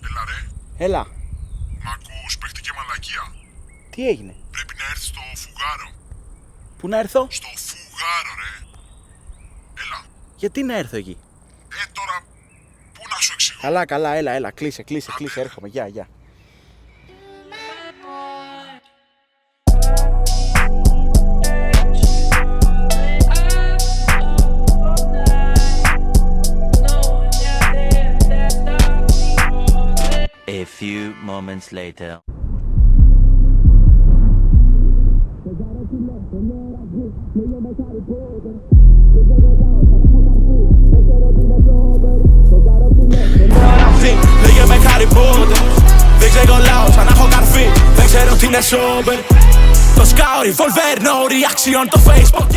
Έλα ρε. Έλα. Μ' ακούς, παίχτηκε μαλακία. Τι έγινε? Πρέπει να έρθεις στο φουγάρο. Πού να έρθω? Στο φουγάρο ρε. Έλα. Γιατί να έρθω εκεί? Τώρα, πού να σου εξηγώ. Καλά, έλα. Κλείσε, έρχομαι. Γεια. A few moments later. Λέγε με Harry Potter. Δεν ξεκολλάω σαν να έχω καρφί. Δεν ξέρω τι είναι sober. Το σκάω revolver, no reaction, το Facebook.